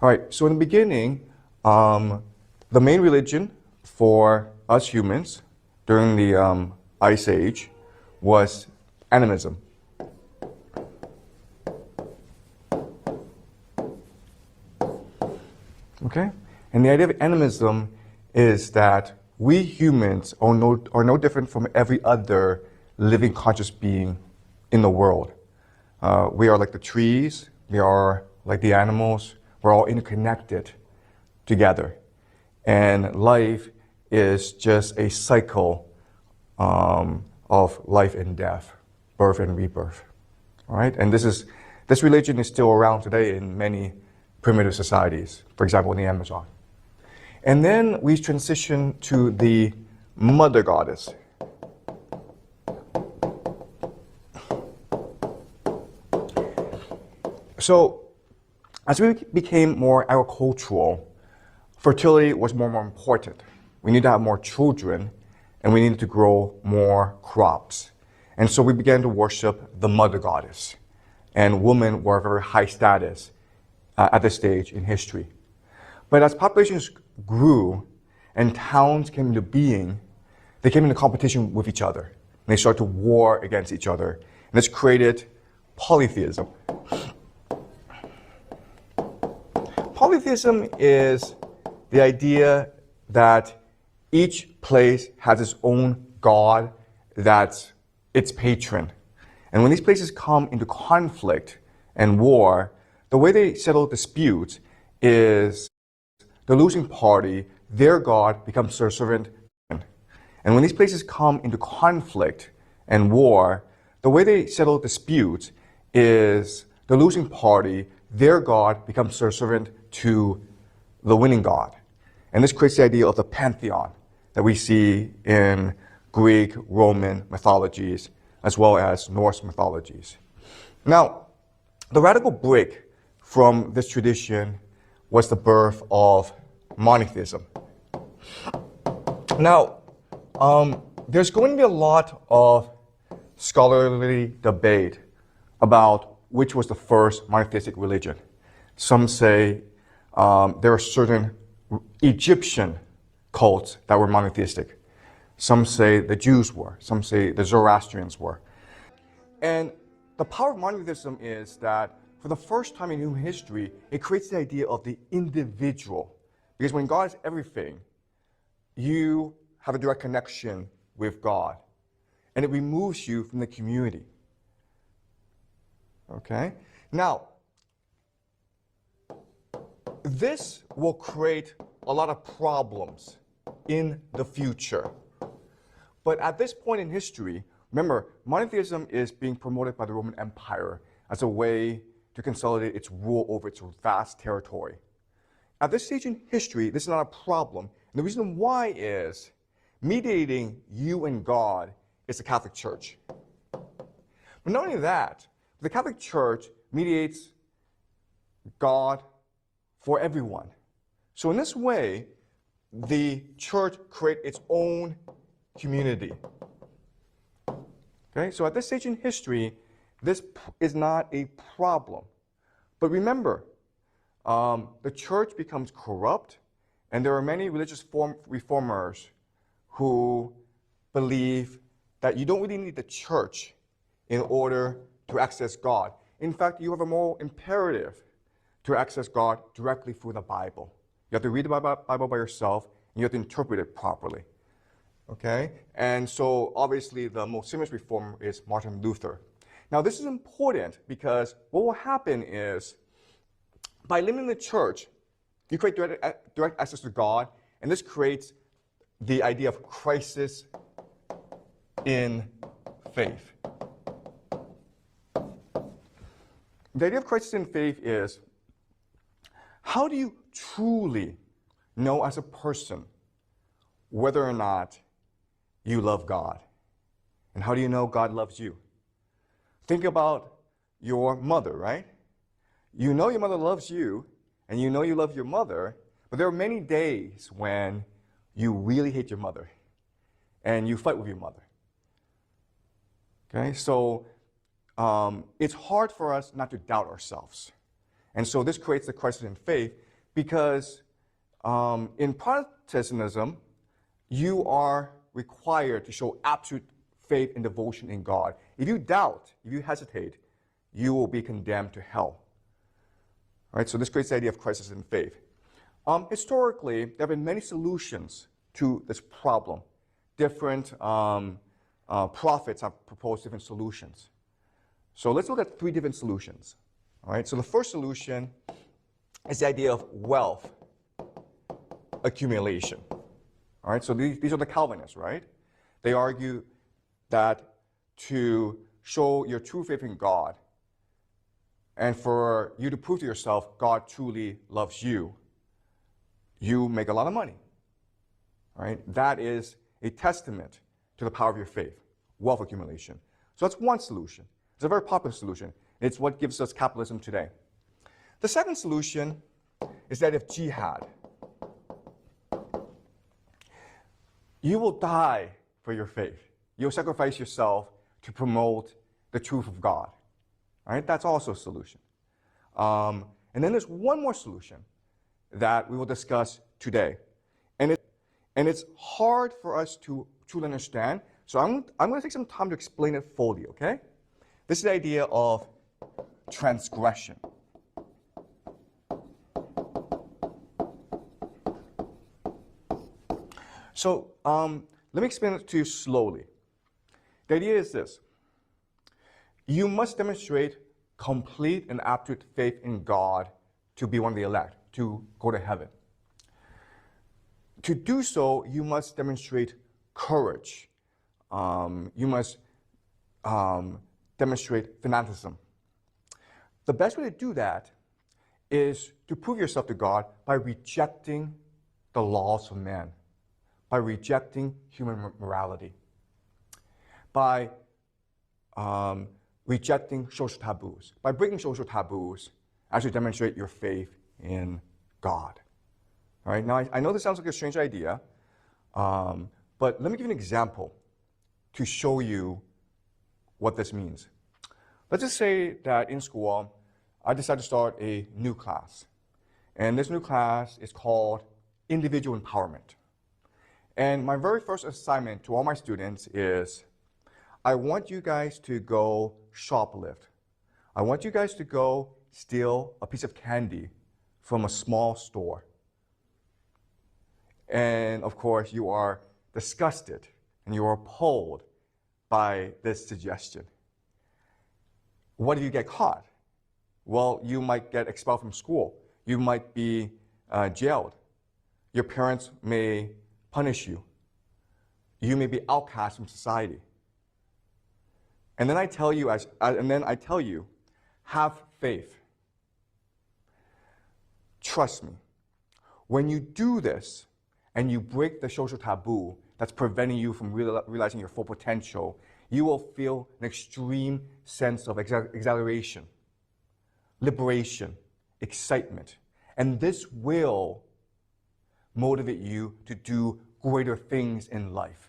All right, so in the beginning, the main religion for us humans during the Ice Age was animism. Okay? And the idea of animism is that we humans are no different from every other living conscious being in the world. We are like the trees, we are like the animals, we're all interconnected together. And life is just a cycle of life and death, birth and rebirth. All right? And this religion is still around today in many primitive societies, for example, in the Amazon. And then we transition to the mother goddess. So, as we became more agricultural, fertility was more and more important. We needed to have more children, and we needed to grow more crops. And so we began to worship the mother goddess. And women were very high status at this stage in history. But as populations grew and towns came into being, they came into competition with each other. And they started to war against each other. And this created polytheism. Polytheism is the idea that each place has its own god that's its patron. And when these places come into conflict and war, the way they settle disputes is the losing party, their god becomes their servant. And when these places come into conflict and war, the way they settle disputes is the losing party, their god becomes their servant to the winning god. And this creates the idea of the pantheon that we see in Greek, Roman mythologies, as well as Norse mythologies. Now, the radical break from this tradition was the birth of monotheism. Now, there's going to be a lot of scholarly debate about which was the first monotheistic religion. Some say there are certain Egyptian cults that were monotheistic. Some say the Jews were. Some say the Zoroastrians were. And the power of monotheism is that for the first time in human history, it creates the idea of the individual. Because when God is everything, you have a direct connection with God. And it removes you from the community. Okay? Now, this will create a lot of problems in the future. But at this point in history, remember, monotheism is being promoted by the Roman Empire as a way to consolidate its rule over its vast territory. At this stage in history, this is not a problem. And the reason why is mediating you and God is the Catholic Church. But not only that, the Catholic Church mediates God for everyone. So in this way, the church creates its own community. Okay, so at this stage in history, this is not a problem. But remember, the church becomes corrupt, and there are many religious reformers who believe that you don't really need the church in order to access God. In fact, you have a moral imperative to access God directly through the Bible. You have to read the Bible by yourself, and you have to interpret it properly. Okay? And so, obviously, the most famous reformer is Martin Luther. Now, this is important because what will happen is, by limiting the church, you create direct access to God, and this creates the idea of crisis in faith. The idea of crisis in faith is, how do you truly know as a person whether or not you love God? And how do you know God loves you? Think about your mother, right? You know your mother loves you, and you know you love your mother, but there are many days when you really hate your mother, and you fight with your mother. Okay, so it's hard for us not to doubt ourselves. And so this creates the crisis in faith Because in Protestantism, you are required to show absolute faith and devotion in God. If you doubt, if you hesitate, you will be condemned to hell. All right, so this creates the idea of crisis in faith. Historically, there have been many solutions to this problem. Different prophets have proposed different solutions. So let's look at 3 different solutions. All right, so the first solution is the idea of wealth accumulation. All right, so these are the Calvinists, right? They argue that to show your true faith in God and for you to prove to yourself God truly loves you, you make a lot of money. All right, that is a testament to the power of your faith, wealth accumulation. So that's one solution. It's a very popular solution. It's what gives us capitalism today. The second solution is that of jihad. You will die for your faith. You'll sacrifice yourself to promote the truth of God. All right, that's also a solution. And then there's one more solution that we will discuss today. And it's hard for us to truly understand, so I'm going to take some time to explain it fully, okay? This is the idea of transgression. So let me explain it to you slowly. The idea is this. You must demonstrate complete and absolute faith in God to be one of the elect, to go to heaven. To do so, you must demonstrate courage. You must demonstrate fanaticism. The best way to do that is to prove yourself to God by rejecting the laws of man, by rejecting human morality, by rejecting social taboos. By breaking social taboos, actually demonstrate your faith in God. All right, now I know this sounds like a strange idea, but let me give you an example to show you what this means. Let's just say that in school, I decided to start a new class. And this new class is called Individual Empowerment. And my very first assignment to all my students is, I want you guys to go shoplift. I want you guys to go steal a piece of candy from a small store. And of course, you are disgusted and you are appalled by this suggestion. What if you get caught? Well, you might get expelled from school. You might be jailed. Your parents may punish you. You may be outcast from society. And then I tell you, have faith. Trust me. When you do this and you break the social taboo that's preventing you from realizing your full potential, you will feel an extreme sense of exhilaration, liberation, excitement. And this will motivate you to do greater things in life.